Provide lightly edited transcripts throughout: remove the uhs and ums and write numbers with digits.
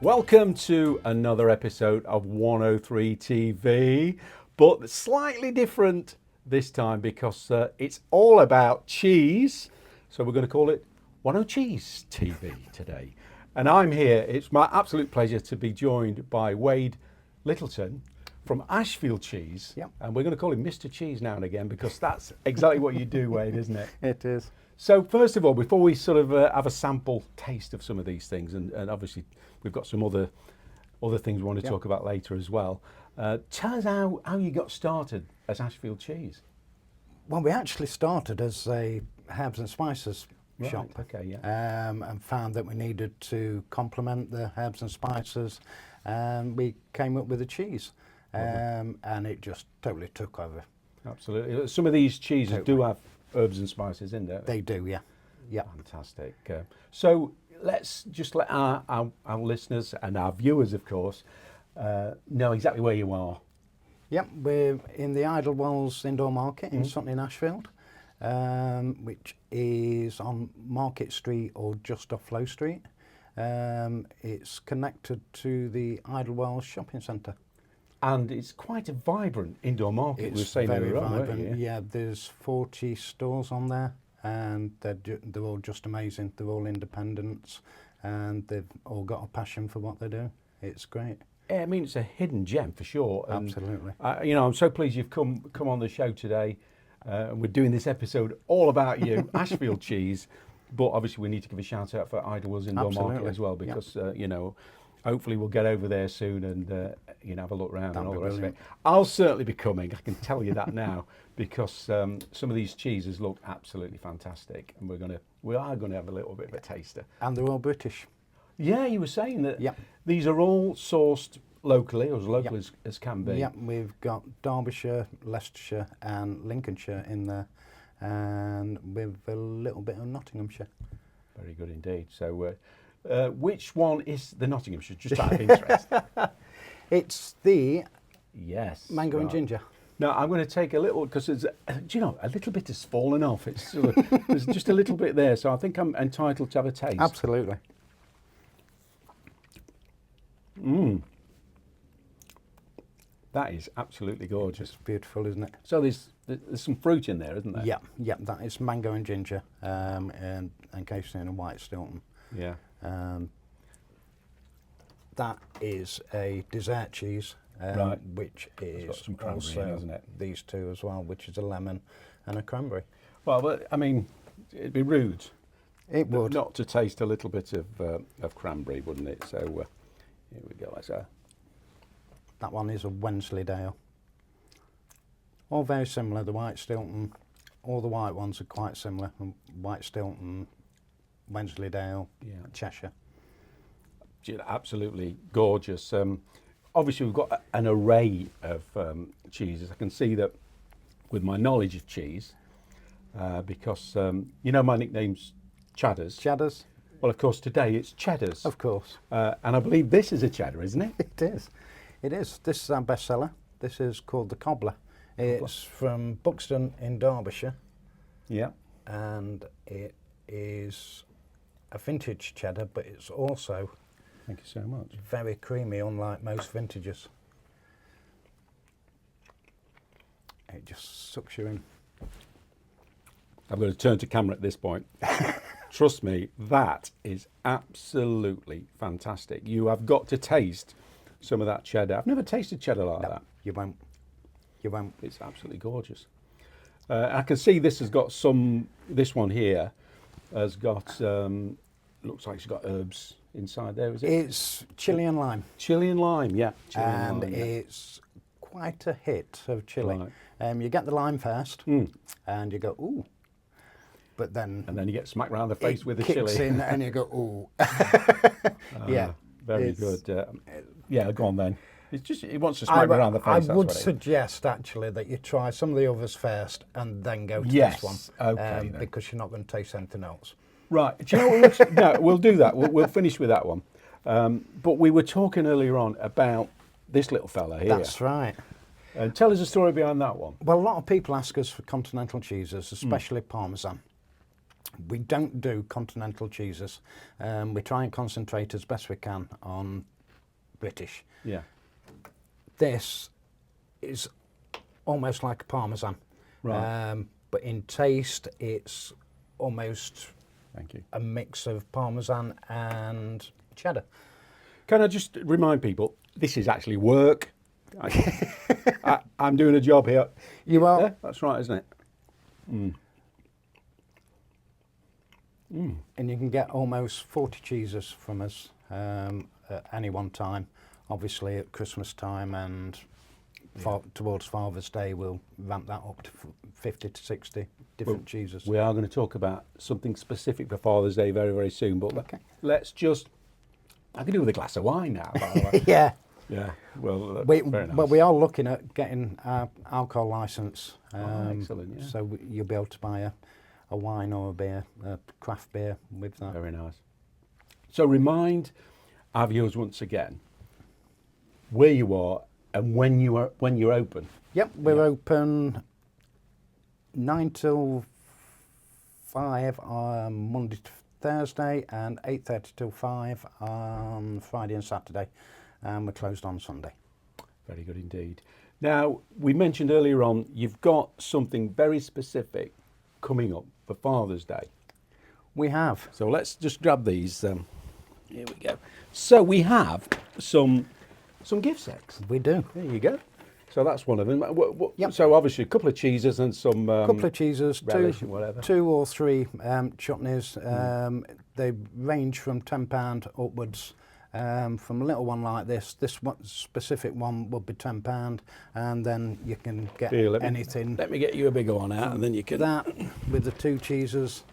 Welcome to another episode of 103 TV, but slightly different this time because it's all about cheese. So we're going to call it 10 Cheese TV today. And I'm here. It's my absolute pleasure to be joined by Wade Littleton from Ashfield Cheese. Yep. And we're going to call him Mr. Cheese now and again because that's exactly what you do, Wade, isn't it? It is. So first of all, before we sort of have a sample taste of some of these things, and obviously we've got some other things we want to talk about later as well, tell us how you got started as Ashfield Cheese. Well, we actually started as a herbs and spices shop. Okay, yeah. And found that we needed to complement the herbs and spices, and we came up with a cheese, and it just totally took over. Absolutely. Some of these cheeses do have herbs and spices in there. They do, yeah. Yeah. Fantastic. So let's just let our listeners and our viewers, of course, know exactly where you are. Yep, we're in the Idlewells Indoor Market in Sutton in Ashfield, which is on Market Street or just off Low Street. It's connected to the Idlewells Shopping Centre. And it's quite a vibrant indoor market. It's we were saying very earlier on, weren't vibrant. you? Yeah, there's 40 stores on there, and they're all just amazing. They're all independents, and they've all got a passion for what they do. It's great. Yeah, I mean, it's a hidden gem for sure. And, Absolutely. I'm so pleased you've come on the show today. And we're doing this episode all about you, Ashfield Cheese. But obviously we need to give a shout out for Idlewells Indoor Market as well, because, hopefully we'll get over there soon and, have a look around and all the rest of it. I'll certainly be coming, I can tell you that now, because some of these cheeses look absolutely fantastic. And we are going to have a little bit of a taster. And they're all British. Yeah, you were saying that these are all sourced locally, or as local as can be. Yep, we've got Derbyshire, Leicestershire and Lincolnshire in there, and with a little bit of Nottinghamshire. Very good indeed. So which one is the Nottinghamshire, just out of interest? It's the mango and right. ginger. Now, I'm going to take a little, because a little bit has fallen off. It's sort of, there's just a little bit there, so I think I'm entitled to have a taste. Absolutely. That is absolutely gorgeous. It's beautiful, isn't it? So there's some fruit in there, isn't there? Yeah, that is mango and ginger, and encased in a white Stilton. Yeah. That is a dessert cheese, Right. which It's got is some cranberry in, also hasn't it? these two as well, which is a lemon and a cranberry. Well, but, I mean, it'd be rude It would. not to taste a little bit of cranberry, wouldn't it? So here we go. That one is a Wensleydale. All very similar. The white Stilton, all the white ones are quite similar. White Stilton, Wensleydale, Cheshire. Absolutely gorgeous. Obviously, we've got an array of cheeses. I can see that with my knowledge of cheese, because my nickname's Chadders. Cheddars? Well, of course, today it's Cheddars. Of course. And I believe this is a cheddar, isn't it? It is. It is. This is our bestseller. This is called the Cobbler. It's from Buxton in Derbyshire. Yeah. And it is a vintage cheddar, but it's also Thank you so much. very creamy, unlike most vintages. It just sucks you in. I'm going to turn to camera at this point. Trust me, that is absolutely fantastic. You have got to taste some of that cheddar. I've never tasted cheddar like that. You won't. You won't. It's absolutely gorgeous. I can see this has got this one here has got, looks like it's got herbs inside there, is it? It's chilli and lime. Chilli and lime, yeah. Chilli And lime, yeah. it's quite a hit of chilli. Right. You get the lime first, and you go, ooh. But then... And then you get smacked round the face with the kicks chilli. in and you go, ooh. Yeah. Very good. Yeah, go on then. It's just, it wants to smack me around the face. I would suggest actually that you try some of the others first and then go to Yes, this one. okay, then. Because you're not going to taste anything else. Right. Do you know what? No, we'll do that. We'll finish with that one. But we were talking earlier on about this little fella here. That's right. And tell us a story behind that one. Well, a lot of people ask us for continental cheeses, especially Parmesan. We don't do continental cheeses. We try and concentrate as best we can on British. Yeah. This is almost like a Parmesan. Right. But in taste, it's almost Thank you. a mix of Parmesan and cheddar. Can I just remind people, this is actually work. I'm doing a job here. You are. Yeah, that's right, isn't it? Mm. Mm. And you can get almost 40 cheeses from us at any one time. Obviously at Christmas time and towards Father's Day we'll ramp that up to 50 to 60 different cheeses. We are going to talk about something specific for Father's Day very, very soon, but Okay. let's just... I can do with a glass of wine now, by the way. Yeah. Yeah, well, that's very nice. Well, we are looking at getting our alcohol licence. Excellent, yeah. So you'll be able to buy a wine or a beer, a craft beer with that. Very nice. So remind our viewers once again where you are and when you're open. Yep, we're open 9 till 5 on Monday to Thursday and 8:30 till 5 on Friday and Saturday. And we're closed on Sunday. Very good indeed. Now, we mentioned earlier on, you've got something very specific coming up for Father's Day. We have. So let's just grab these. Here we go. So we have some gift sets. We do. There you go. So that's one of them. Yep. So obviously a couple of cheeses and some Couple of cheeses, relish and whatever. 2 or 3 chutneys. They range from £10 upwards. From a little one like this specific one would be £10, and then you can get anything. Let me get you a bigger one out, and then you can. That with the 2 cheeses.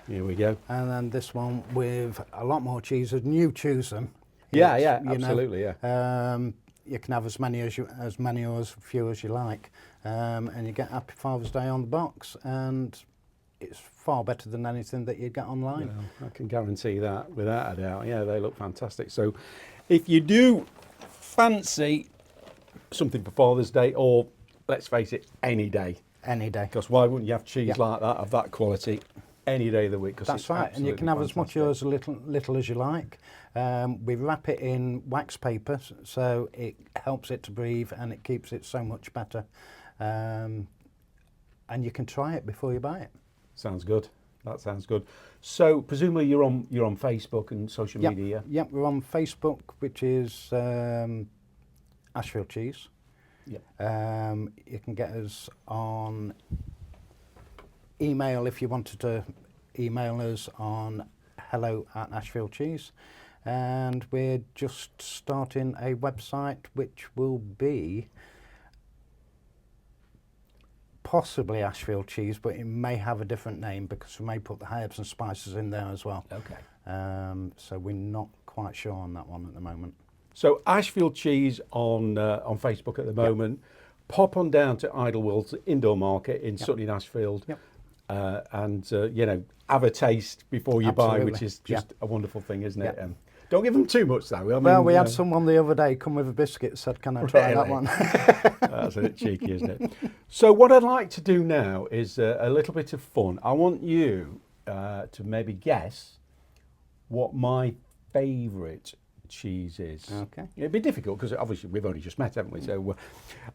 Here we go. And then this one with a lot more cheeses, and you choose them. Yeah, It's, absolutely, yeah. You can have as many or as few as you like, and you get Happy Father's Day on the box, and it's far better than anything that you get online. Well, I can guarantee that without a doubt. Yeah, they look fantastic. So if you do fancy something for Father's Day, or let's face it, any day. Any day. Because why wouldn't you have cheese like that, of that quality, any day of the week? That's right, and you can have as much or as little as you like. We wrap it in wax paper, so it helps it to breathe and it keeps it so much better. And you can try it before you buy it. Sounds good. That sounds good. So presumably you're on Facebook and social media. Yep, we're on Facebook, which is Ashfield Cheese. Yep. You can get us on email if you wanted to email us on hello@Ashfield Cheese, and we're just starting a website which will be possibly Ashfield Cheese, but it may have a different name because we may put the herbs and spices in there as well. Okay. So we're not quite sure on that one at the moment. So Ashfield Cheese on Facebook at the moment. Pop on down to Idlewells Indoor Market in Sutton in Ashfield, and have a taste before you buy, which is just a wonderful thing, isn't it? Don't give them too much, though. I mean, we had someone the other day come with a biscuit, said, "Can I try that one?" That's a bit cheeky, isn't it? So what I'd like to do now is a little bit of fun. I want you to maybe guess what my favourite cheese is. Okay. It'd be difficult because obviously we've only just met, haven't we? So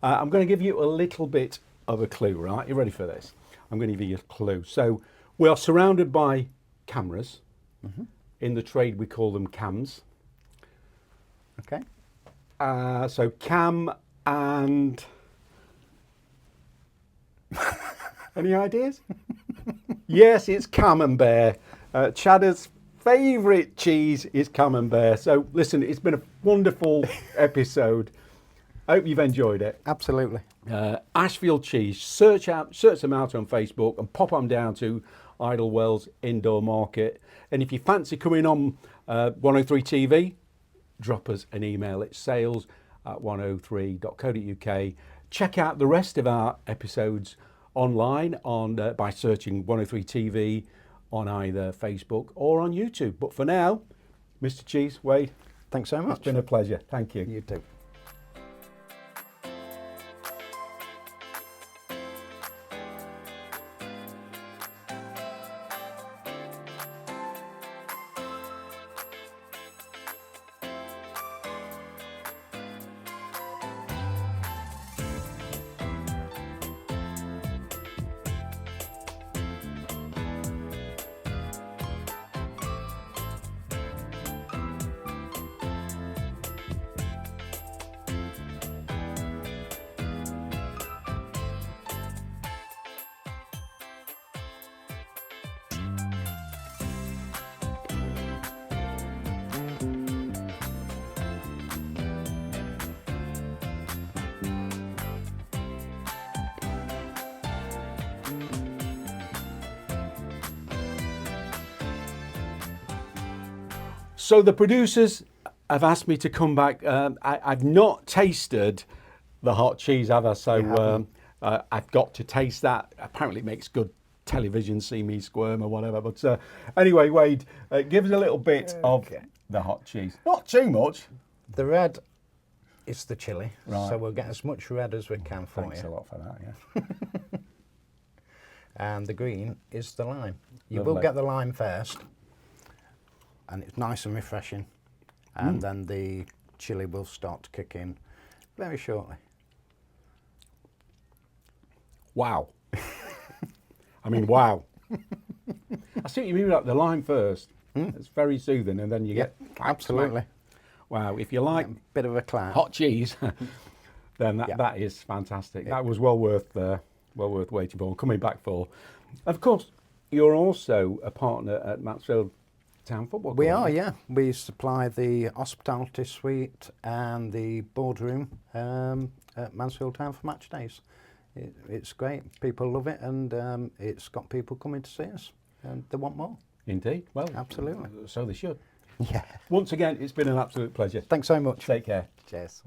I'm going to give you a little bit of a clue, right? You ready for this? I'm going to give you a clue. So we are surrounded by cameras. Mm-hmm. In the trade, we call them cams. Okay. So cam and... Any ideas? Yes, it's camembert. Chadder's favourite cheese is camembert. So listen, it's been a wonderful episode. I hope you've enjoyed it. Absolutely. Ashfield Cheese. Search them out on Facebook and pop them down to Idlewells Indoor Market. And if you fancy coming on 103 TV, drop us an email. It's sales@103.co.uk. Check out the rest of our episodes online by searching 103 TV on either Facebook or on YouTube. But for now, Mr. Cheese, Wade, thanks so much. It's been a pleasure. Thank you. You too. So the producers have asked me to come back. I've not tasted the hot cheese, have I? So I've got to taste that. Apparently it makes good television, see me squirm or whatever. But anyway, Wade, give us a little bit of the hot cheese. Not too much. The red is the chilli, Right. so we'll get as much red as we can for Thanks you. a lot for that, yeah. And the green is the lime. You Lovely. will get the lime first, and it's nice and refreshing. And then the chilli will start to kick in very shortly. Wow. I mean, wow. I see what you mean, like the lime first. It's very soothing, and then you get... Absolutely. Wow, if you like Bit of a clap. hot cheese, then that is fantastic. That was well worth waiting for and coming back for. Of course, you're also a partner at Mansfield Town Football Club. We are, yeah. We supply the hospitality suite and the boardroom at Mansfield Town for match days. It's great. People love it, and it's got people coming to see us, and they want more. Indeed. Well, Absolutely. so they should. Yeah. Once again, it's been an absolute pleasure. Thanks so much. Take care. Cheers.